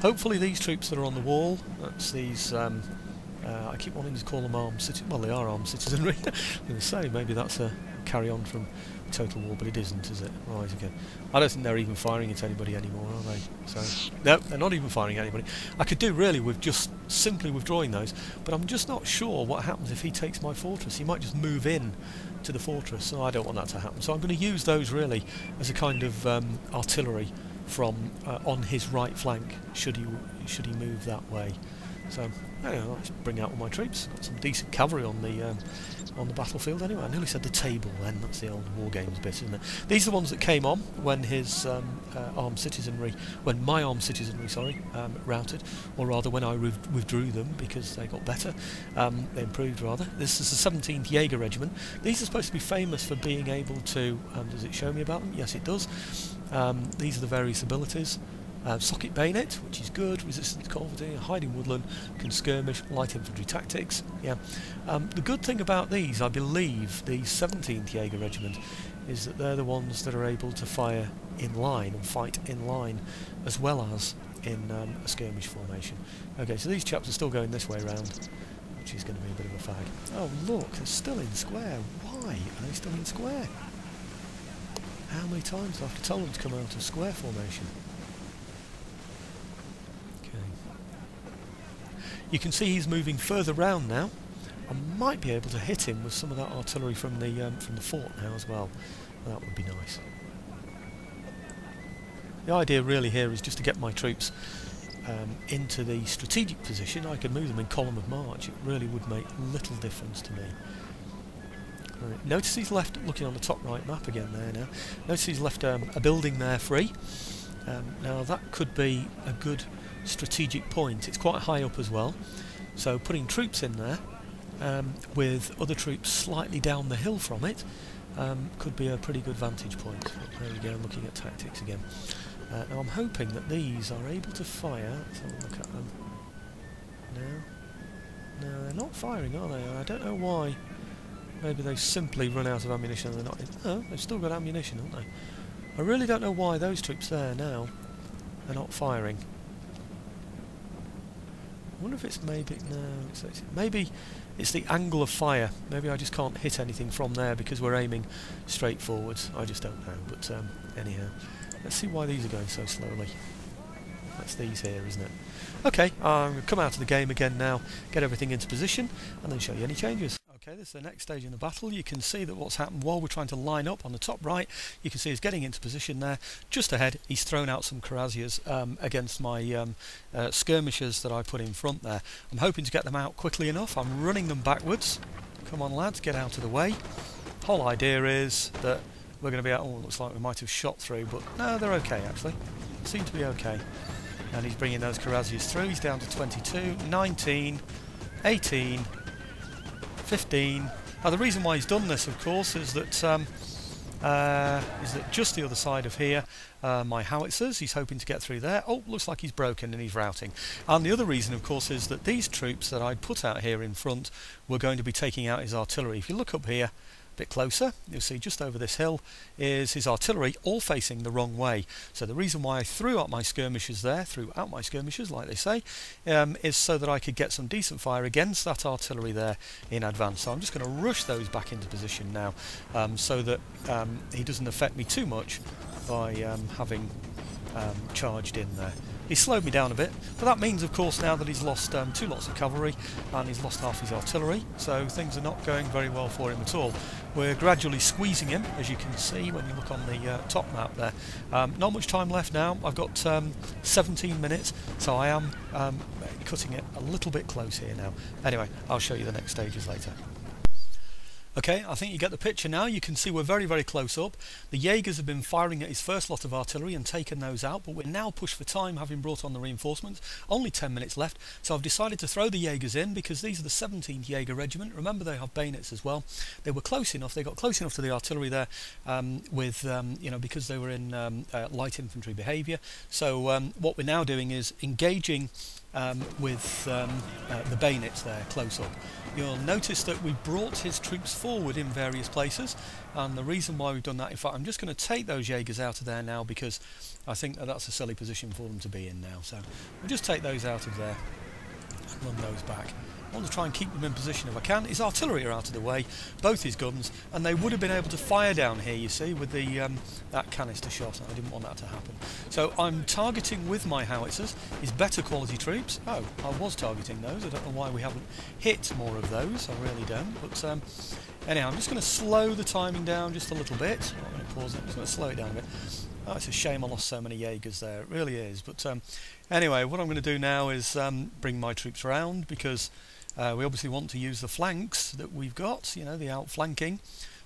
Hopefully these troops that are on the wall, that's these, I keep wanting to call them armed citizens, well they are armed citizenry. I was going to say, maybe that's a carry on from Total War, but it isn't, is it? Right, again. I don't think they're even firing at anybody anymore, are they? So, no, they're not even firing at anybody. I could do really with just simply withdrawing those, but I'm just not sure what happens if he takes my fortress. He might just move in to the fortress, so I don't want that to happen. So I'm going to use those really as a kind of artillery from on his right flank, should he move that way. So anyway, let's bring out all my troops. Got some decent cavalry on the battlefield anyway. I nearly said the table then, that's the old War Games bit, isn't it? These are the ones that came on when his armed citizenry, when my armed citizenry, sorry, routed, or rather when I withdrew them because they got better, they improved rather. This is the 17th Jaeger Regiment. These are supposed to be famous for being able to, does it show me about them? Yes it does. These are the various abilities. Socket bayonet, which is good, resistance to cavalry, hiding woodland, can skirmish, light infantry tactics. Yeah. The good thing about these, I believe, the 17th Jaeger Regiment, is that they're the ones that are able to fire in line and fight in line, as well as in a skirmish formation. Okay, so these chaps are still going this way round, which is going to be a bit of a fag. Oh look, they're still in square. Why are they still in square? How many times do I have to tell them to come out of square formation? You can see he's moving further round now. I might be able to hit him with some of that artillery from the fort now as well. That would be nice. The idea really here is just to get my troops into the strategic position. I could move them in column of march. It really would make little difference to me. Right. Notice he's left, looking on the top right map again there now, notice he's left a building there free. Now that could be a good strategic point. It's quite high up as well, so putting troops in there with other troops slightly down the hill from it could be a pretty good vantage point. There we go, looking at tactics again. Now I'm hoping that these are able to fire. Let's have a look at them. No, they're not firing, are they? I don't know why. Maybe they simply run out of ammunition and they're not in. Oh, they've still got ammunition, haven't they? I really don't know why those troops there now are not firing. I wonder if it's maybe, no, maybe it's the angle of fire. Maybe I just can't hit anything from there because we're aiming straight forwards. I just don't know, but anyhow. Let's see why these are going so slowly. That's these here, isn't it? Okay, I'm going to come out of the game again now, get everything into position, and then show you any changes. Okay, this is the next stage in the battle. You can see that what's happened while we're trying to line up on the top right. You can see he's getting into position there. Just ahead, he's thrown out some cuirassiers against my skirmishers that I put in front there. I'm hoping to get them out quickly enough. I'm running them backwards. Come on, lads, get out of the way. Whole idea is that we're going to be out. Oh, it looks like we might have shot through, but no, they're okay actually. Seem to be okay. And he's bringing those cuirassiers through. He's down to 22, 19, 18. 15. Now the reason why he's done this, of course, is that just the other side of here, my howitzers, he's hoping to get through there. Oh, looks like he's broken and he's routing. And the other reason, of course, is that these troops that I'd put out here in front were going to be taking out his artillery. If you look up here, a bit closer, you'll see just over this hill is his artillery, all facing the wrong way. So the reason why I threw out my skirmishers there, like they say, is so that I could get some decent fire against that artillery there in advance. So I'm just going to rush those back into position now, so that he doesn't affect me too much by having charged in there. He slowed me down a bit, but that means, of course, now that he's lost 2 lots of cavalry and he's lost half his artillery, so things are not going very well for him at all. We're gradually squeezing him, as you can see when you look on the top map there. Not much time left now. I've got 17 minutes, so I am cutting it a little bit close here now. Anyway, I'll show you the next stages later. Okay, I think you get the picture now. You can see we're very, very close up. The Jaegers have been firing at his first lot of artillery and taken those out, but we're now pushed for time, having brought on the reinforcements. Only 10 minutes left, so I've decided to throw the Jaegers in because these are the 17th Jaeger Regiment. Remember, they have bayonets as well. They were close enough. They got close enough to the artillery there because they were in light infantry behaviour. So what we're now doing is engaging with the bayonets there close up. You'll notice that we brought his troops forward in various places, and the reason why we've done that, in fact, I'm just going to take those Jaegers out of there now because I think that that's a silly position for them to be in now. So we'll just take those out of there and run those back. I want to try and keep them in position if I can. His artillery are out of the way, both his guns, and they would have been able to fire down here, you see, with the that canister shot. I didn't want that to happen. So I'm targeting with my howitzers his better quality troops. Oh, I was targeting those. I don't know why we haven't hit more of those. I really don't. But anyhow, I'm just going to slow the timing down just a little bit. I'm not going to pause it. I'm just going to slow it down a bit. Oh, it's a shame I lost so many Jaegers there. It really is. But anyway, what I'm going to do now is bring my troops around because we obviously want to use the flanks that we've got, you know, the outflanking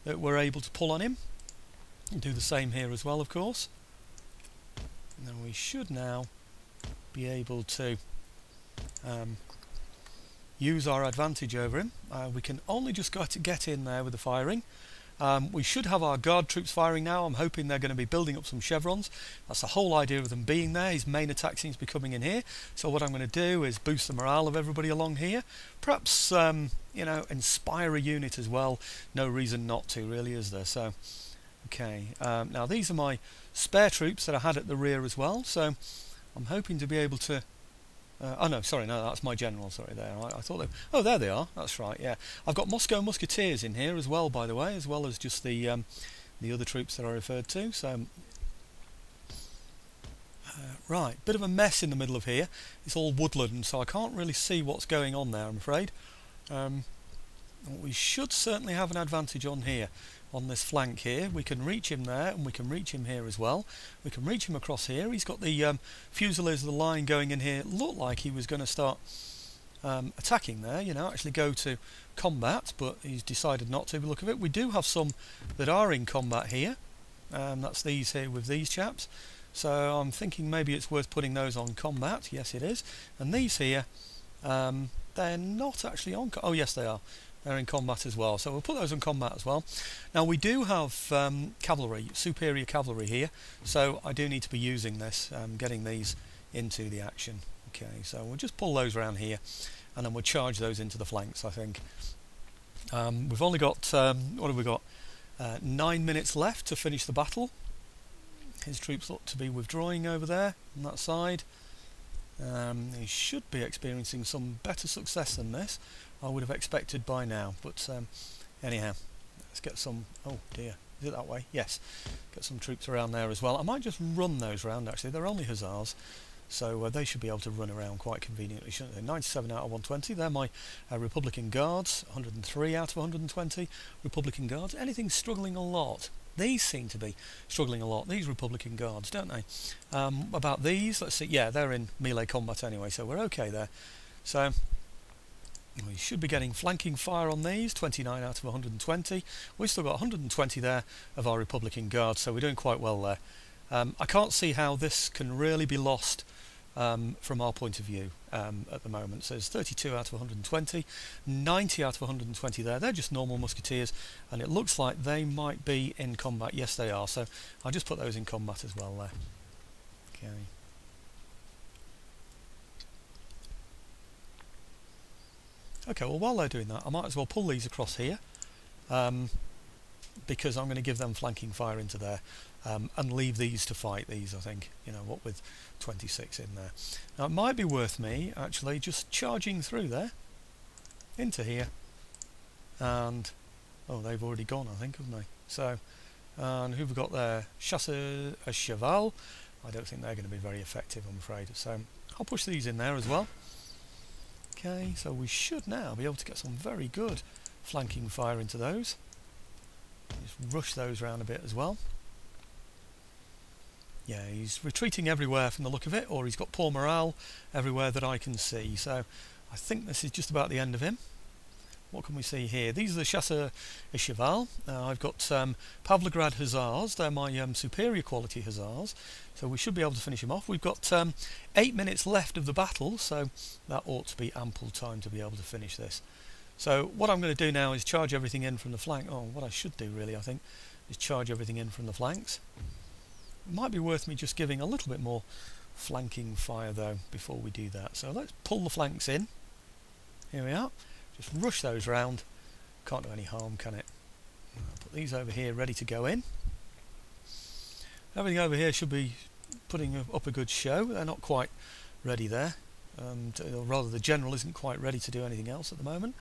that we're able to pull on him. And do the same here as well, of course. And then we should now be able to use our advantage over him. We can only just get in there with the firing. We should have our guard troops firing now. I'm hoping they're going to be building up some chevrons. That's the whole idea of them being there. His main attack seems to be coming in here. So what I'm going to do is boost the morale of everybody along here. Perhaps, you know, inspire a unit as well. No reason not to, really, is there? So, okay. Now, these are my spare troops that I had at the rear as well. So I'm hoping to be able to... oh no, sorry, no, that's my general, sorry, there. I thought they... Oh, there they are, that's right, yeah. I've got Moscow Musketeers in here as well, by the way, as well as just the other troops that I referred to, so... right, bit of a mess in the middle of here. It's all woodland, so I can't really see what's going on there, I'm afraid. We should certainly have an advantage on here. On this flank here, we can reach him there, and we can reach him here as well. We can reach him across here. He's got the Fusiliers of the line going in here. Looked like he was going to start attacking there, you know, actually go to combat, but he's decided not to. By the look of it, we do have some that are in combat here. That's these here with these chaps. So I'm thinking maybe it's worth putting those on combat. Yes, it is. And these here, they're not actually on. Oh, yes, they are. They're in combat as well, so we'll put those in combat as well. Now we do have cavalry, superior cavalry here, so I do need to be using this, getting these into the action. Okay, so we'll just pull those around here, and then we'll charge those into the flanks, I think. We've only got, what have we got? 9 minutes left to finish the battle. His troops look to be withdrawing over there, on that side. He should be experiencing some better success than this. I would have expected by now, but anyhow, let's get some... oh dear, is it that way? Yes, get some troops around there as well. I might just run those around, actually. They're only hussars, so they should be able to run around quite conveniently, shouldn't they? 97 out of 120. They're my Republican Guards. 103 out of 120 Republican Guards. Anything struggling a lot? These seem to be struggling a lot, these Republican Guards, don't they? About these, let's see, yeah, they're in melee combat anyway, so we're okay there. So we should be getting flanking fire on these, 29 out of 120. We've still got 120 there of our Republican Guards, so we're doing quite well there. I can't see how this can really be lost from our point of view at the moment. So it's 32 out of 120, 90 out of 120 there. They're just normal musketeers, and it looks like they might be in combat. Yes, they are. So I'll just put those in combat as well there. Okay. Okay, well, while they're doing that, I might as well pull these across here, because I'm going to give them flanking fire into there, and leave these to fight these, I think, you know, what with 26 in there. Now, it might be worth me, actually, just charging through there, into here, and, oh, they've already gone, I think, haven't they? So, and who've we got there? Chasseur à cheval. I don't think they're going to be very effective, I'm afraid, so I'll push these in there as well. Okay, so we should now be able to get some very good flanking fire into those. Just rush those around a bit as well. Yeah, he's retreating everywhere from the look of it, or he's got poor morale everywhere that I can see. So I think this is just about the end of him. What can we see here? These are the Chasseurs à cheval. I've got Pavlograd Hussars. They're my superior quality Hussars. So we should be able to finish him off. We've got 8 minutes left of the battle, so that ought to be ample time to be able to finish this. So what I'm going to do now is charge everything in from the flank. Oh, what I should do really, I think, is charge everything in from the flanks. It might be worth me just giving a little bit more flanking fire though before we do that. So let's pull the flanks in. Here we are. Just rush those round. Can't do any harm, can it? I'll put these over here ready to go in. Everything over here should be putting up a good show. They're not quite ready there, or rather the general isn't quite ready to do anything else at the moment.